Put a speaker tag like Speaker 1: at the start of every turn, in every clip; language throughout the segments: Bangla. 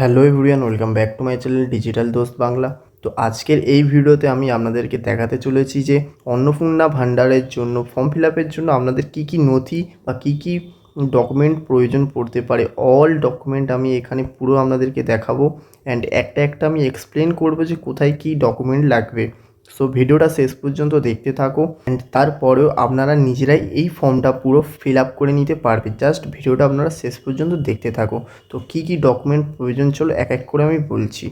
Speaker 1: Hello everyone, welcome back to my channel digital দোস্ত বাংলা। তো আজকের এই ভিডিওতে আমি আপনাদেরকে দেখাতে চলেছি যে অন্নপূর্ণা ভাণ্ডারের জন্য ফর্ম ফিল আপের জন্য আপনাদের কী কী নথি বা কী কী ডকুমেন্ট প্রয়োজন পড়তে পারে। অল ডকুমেন্ট আমি এখানে পুরো আপনাদেরকে দেখাবো অ্যান্ড একটা একটা আমি এক্সপ্লেন করবো যে কোথায় কী ডকুমেন্ট লাগবে। সো ভিডিওটা শেষ পর্যন্ত দেখতে থাকো অ্যান্ড তারপরেও আপনারা নিজেরাই এই ফর্মটা পুরো ফিল আপ করে নিতে পারবে। জাস্ট ভিডিওটা আপনারা শেষ পর্যন্ত দেখতে থাকো। তো কী কী ডকুমেন্ট প্রয়োজন চলো এক এক করে আমি বলছি।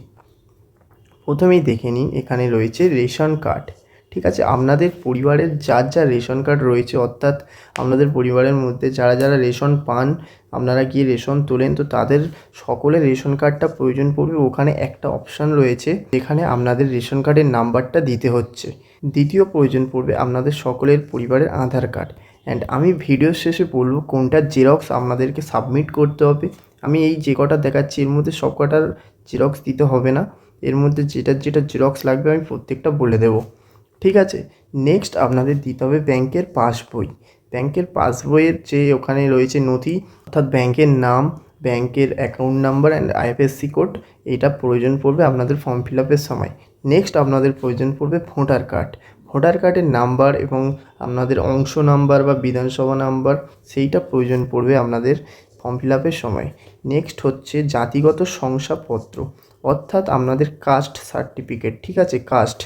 Speaker 1: প্রথমেই দেখে নিন, এখানে রয়েছে রেশন কার্ড। ঠিক আছে, আপনাদের পরিবারের যার যা রেশন কার্ড রয়েছে, অর্থাৎ আপনাদের পরিবারের মধ্যে যারা যারা রেশন পান, আপনারা গিয়ে রেশন তোলেন, তো তাদের সকলের রেশন কার্ডটা প্রয়োজন পড়বে। ওখানে একটা অপশান রয়েছে যেখানে আপনাদের রেশন কার্ডের নাম্বারটা দিতে হচ্ছে। দ্বিতীয় প্রয়োজন পড়বে আপনাদের সকলের পরিবারের আধার কার্ড। অ্যান্ড আমি ভিডিওর শেষে বলবো কোনটা জেরক্স আপনাদেরকে সাবমিট করতে হবে। আমি এই যে কটা দেখাচ্ছি এর মধ্যে সব কটার জেরক্স দিতে হবে না, এর মধ্যে যেটা যেটা জেরক্স লাগবে আমি প্রত্যেকটা বলে দেবো। ঠিক আছে, নেক্সট আপনাদের দিতে হবে ব্যাংকের পাসবই। ব্যাংকের পাসবইয়ের যে ওখানে রয়েছে নথি, অর্থাৎ ব্যাংকের নাম, ব্যাংকের account number and IFSC code, এটা প্রয়োজন পড়বে আপনাদের ফর্ম ফিল আপের সময়। নেক্সট আপনাদের প্রয়োজন পড়বে ভোটার কার্ড। ভোটার কার্ডের নাম্বার এবং আপনাদের অংশ নাম্বার বা বিধানসভা নাম্বার, সেইটা প্রয়োজন পড়বে আপনাদের ফর্ম ফিল আপের সময়। নেক্সট হচ্ছে জাতিগত শংসাপত্র, অর্থাৎ আপনাদের কাস্ট সার্টিফিকেট। ঠিক আছে, কাস্ট,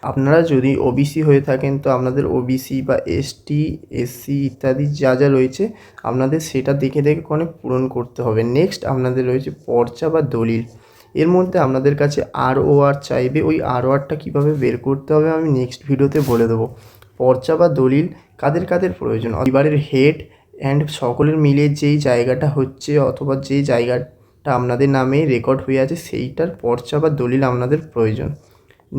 Speaker 1: আপনারা যদি ওবিসি হয়ে থাকেন তো আপনাদের ওবিসি বা এসটি, এসসি ইত্যাদি যা যা রয়েছে আপনাদের সেটা দেখে দেখে ওখানে পূরণ করতে হবে। নেক্সট আপনাদের রয়েছে পর্চা বা দলিল। এর মধ্যে আপনাদের কাছে ROR চাইবে, ওই RORটা কীভাবে বের করতে হবে আমি নেক্সট ভিডিওতে বলে দেবো। পর্চা বা দলিল কাদের কাদের প্রয়োজন, পরিবারের হেড অ্যান্ড সকলের মিলে যেই জায়গাটা হচ্ছে অথবা যেই জায়গাটা আপনাদের নামে রেকর্ড হয়ে আছে সেইটার পর্চা বা দলিল আপনাদের প্রয়োজন।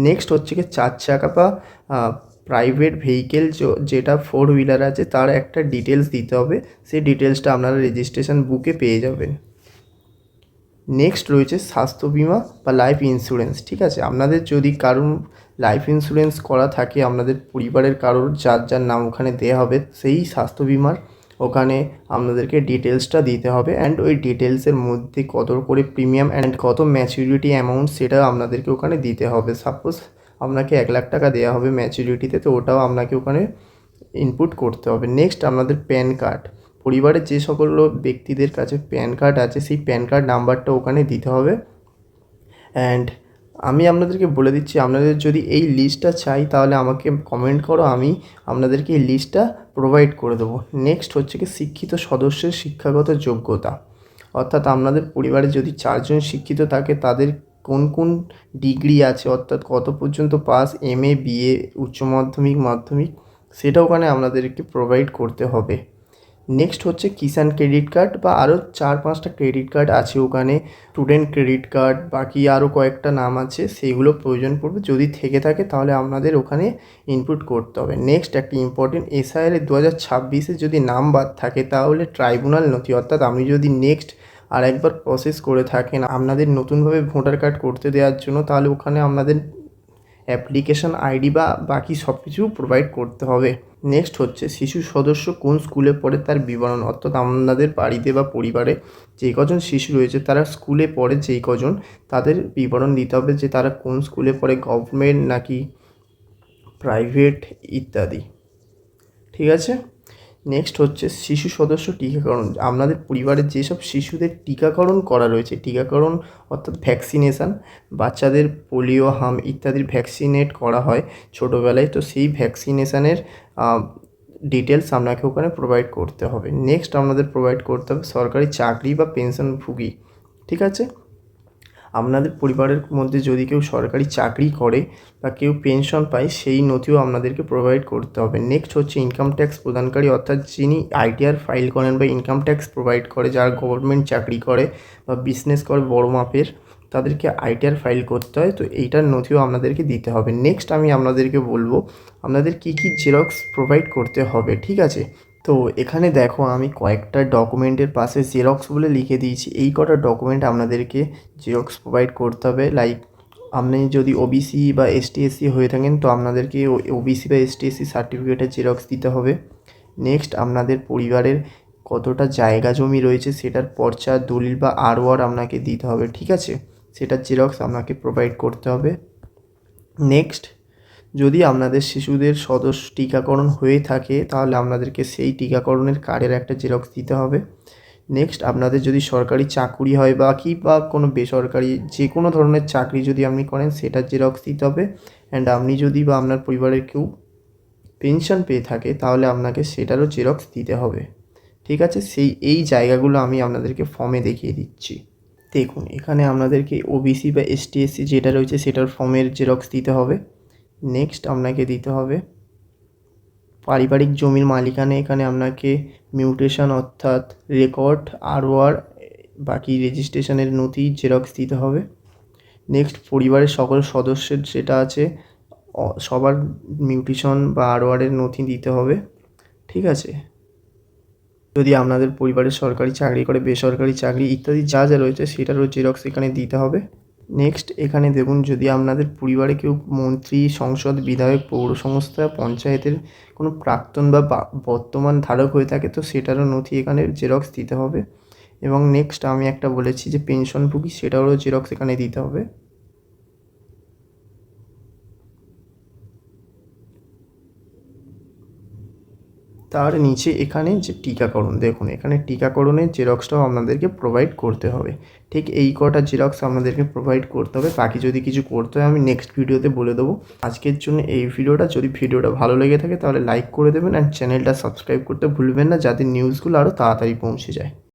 Speaker 1: নেক্সট হচ্ছে কি 4 চাকা বা প্রাইভেট ভেহিকেল যেটা 4 হুইলার আছে তার একটা ডিটেলস দিতে হবে। সেই ডিটেলসটা আপনারা রেজিস্ট্রেশন বুকে পেয়ে যাবেন। নেক্সট রয়েছে স্বাস্থ্য বিমা বা লাইফ ইন্স্যুরেন্স। ঠিক আছে, আপনাদের যদি কারোর লাইফ ইন্স্যুরেন্স করা থাকে, আপনাদের পরিবারের কারোর যার যার নাম ওখানে দেওয়া হবে, সেই স্বাস্থ্য বিমার ওখানে আপনাদেরকে ডিটেলসটা দিতে হবে অ্যান্ড ওই ডিটেলসের মধ্যে কত করে প্রিমিয়াম অ্যান্ড কত ম্যাচুরিটি অ্যামাউন্ট সেটা আপনাদেরকে ওখানে দিতে হবে। সাপোজ আপনাকে 1,00,000 টাকা দেওয়া হবে ম্যাচুরিটিতে, তো ওটাও আপনাকে ওখানে ইনপুট করতে হবে। নেক্সট আপনাদের প্যান কার্ড, পরিবারের যে সকল ব্যক্তিদের কাছে প্যান কার্ড আছে সেই প্যান কার্ড নাম্বারটা ওখানে দিতে হবে। অ্যান্ড আমি আপনাদেরকে বলে দিচ্ছি, আপনাদের যদি এই লিস্টটা চাই তাহলে আমাকে কমেন্ট করো, আমি আপনাদেরকে এই লিস্টটা প্রোভাইড করে দেবো। নেক্সট হচ্ছে কি শিক্ষিত সদস্যের শিক্ষাগত যোগ্যতা, অর্থাৎ আপনাদের পরিবারে যদি 4 জন শিক্ষিত থাকে তাদের কোন কোন ডিগ্রি আছে, অর্থাৎ কত পর্যন্ত পাস, MA BA উচ্চ মাধ্যমিক মাধ্যমিক, সেটা ওখানে আপনাদেরকে প্রোভাইড করতে হবে। নেক্সট হচ্ছে কিষাণ ক্রেডিট কার্ড বা আরও 4-5টা ক্রেডিট কার্ড আছে ওখানে, স্টুডেন্ট ক্রেডিট কার্ড, বাকি আরও কয়েকটা নাম আছে, সেইগুলো প্রয়োজন পড়বে। যদি থেকে থাকে তাহলে আপনাদের ওখানে ইনপুট করতে হবে। নেক্সট একটা ইম্পর্টেন্ট, SIR 2026-এ যদি নাম বাদ থাকে তাহলে ট্রাইব্যুনাল নথি, অর্থাৎ আপনি যদি নেক্সট আর একবার প্রসেস করে থাকেন আপনাদের নতুনভাবে ভোটার কার্ড করতে দেওয়ার জন্য, তাহলে ওখানে আপনাদের অ্যাপ্লিকেশন আইডি বা বাকি সব কিছু প্রোভাইড করতে হবে। নেক্সট হচ্ছে শিশু সদস্য কোন স্কুলে পড়ে তার বিবরণ, অর্থাৎ আপনাদের বাড়িতে বা পরিবারে যেই কজন শিশু রয়েছে তারা স্কুলে পড়ে যেই কজন, তাদের বিবরণ দিতে হবে যে তারা কোন স্কুলে পড়ে, গভর্নমেন্ট নাকি প্রাইভেট ইত্যাদি। ঠিক আছে, নেক্সট হচ্ছে শিশু সদস্য টিকাকরণ, আপনাদের পরিবারের যেসব শিশুদের টিকাকরণ করা রয়েছে, টিকাকরণ অর্থাৎ ভ্যাকসিনেশান, বাচ্চাদের পোলিও, হাম ইত্যাদির ভ্যাকসিনেট করা হয় ছোটোবেলায়, তো সেই ভ্যাকসিনেশানের ডিটেলস আপনাকে ওখানে প্রোভাইড করতে হবে। নেক্সট আপনাদের প্রোভাইড করতে হবে সরকারি চাকরি বা পেনশনভোগী। ঠিক আছে, আপনাদের পরিবারের মধ্যে যদি কেউ সরকারি চাকরি করে বা কেউ পেনশন পায় সেই নথিও আপনাদেরকে প্রোভাইড করতে হবে। নেক্সট হচ্ছে ইনকাম ট্যাক্স প্রদানকারী, অর্থাৎ যিনি ITR ফাইল করেন বা ইনকাম ট্যাক্স প্রোভাইড করে, যারা গভর্নমেন্ট চাকরি করে বা বিজনেস করে বড় মাপের, তাদেরকে ITR ফাইল করতে হয়, তো এইটার নথিও আপনাদেরকে দিতে হবে। নেক্সট আমি আপনাদেরকে বলবো আপনাদের কী কী জেরক্স প্রোভাইড করতে হবে। ঠিক আছে, তো এখানে দেখো আমি কয়েকটা ডকুমেন্টের পাশে জেরক্স বলে লিখে দিয়েছি, এই কটা ডকুমেন্ট আপনাদেরকে জেরক্স প্রোভাইড করতে হবে। লাইক আপনি যদি OBC বা ST SC হয়ে থাকেন তো আপনাদেরকে OBC বা ST SC সার্টিফিকেটের জেরক্স দিতে হবে। নেক্সট আপনাদের পরিবারের কতটা জায়গা জমি রয়েছে সেটার পর্চা, দলিল বা আরওআর আপনাকে দিতে হবে, ঠিক আছে? সেটার জেরক্স আপনাকে প্রোভাইড করতে হবে। নেক্সট, যদি আপনাদের শিশুদের টিকাকরণ হয়ে থাকে তাহলে আপনাদেরকে সেই টিকাকরণের কার্ডের একটা জেরক্স দিতে হবে। নেক্সট, আপনাদের যদি সরকারি চাকুরি হয় বা কোনো বেসরকারি যে কোনো ধরনের চাকরি যদি আপনি করেন সেটার জেরক্স দিতে হবে। অ্যান্ড আপনি যদি বা আপনার পরিবারের কেউ পেনশন পেয়ে থাকে তাহলে আপনাকে সেটারও জেরক্স দিতে হবে, ঠিক আছে? এই জায়গাগুলো আমি আপনাদেরকে ফর্মে দেখিয়ে দিচ্ছি। দেখুন, এখানে আপনাদেরকে ওবিসি বা এসটি/এসসি যেটা রয়েছে সেটার ফর্মের জেরক্স দিতে হবে। নেক্সট, আপনাকে দিতে হবে পারিবারিক জমির মালিকানা। এখানে আপনাকে মিউটেশন অর্থাৎ রেকর্ড, আরওআর, বাকি রেজিস্ট্রেশনের নথি জেরক্স দিতে হবে। নেক্সট, পরিবারের সকল সদস্যের যেটা আছে সবার মিউটেশন বা আরওআরের নথি দিতে হবে, ঠিক আছে? যদি আপনাদের পরিবারের সরকারি চাকরি করে, বেসরকারি চাকরি ইত্যাদি যা যা রয়েছে সেটারও জেরক্স এখানে দিতে হবে। নেক্সট, এখানে দেখুন, যদি আপনাদের পরিবারে কেউ মন্ত্রী, সংসদ, বিধায়ক, পৌর সংস্থা, পঞ্চায়েতের কোনো প্রাক্তন বা বর্তমান ধারক হয়ে থাকে তো সেটারও নথি এখানে জেরক্স দিতে হবে। এবং নেক্সট, আমি একটা বলেছি যে পেনশনভোগী, সেটারও জেরক্স এখানে দিতে হবে। তার নিচে এখানে যে টিকাকরণ, দেখুন এখানে টিকাকরণের জেরক্সটাও আপনাদেরকে প্রোভাইড করতে হবে। ঠিক এই কটা জেরক্স আপনাদেরকে প্রোভাইড করতে হবে। বাকি যদি কিছু করতে হয় আমি নেক্সট ভিডিওতে বলে দেবো। আজকের জন্য এই ভিডিওটা, যদি ভিডিওটা ভালো লেগে থাকে তাহলে লাইক করে দেবেন অ্যান্ড চ্যানেলটা সাবস্ক্রাইব করতে ভুলবেন না, যাতে নিউজগুলো আরও তাড়াতাড়ি পৌঁছে যায়।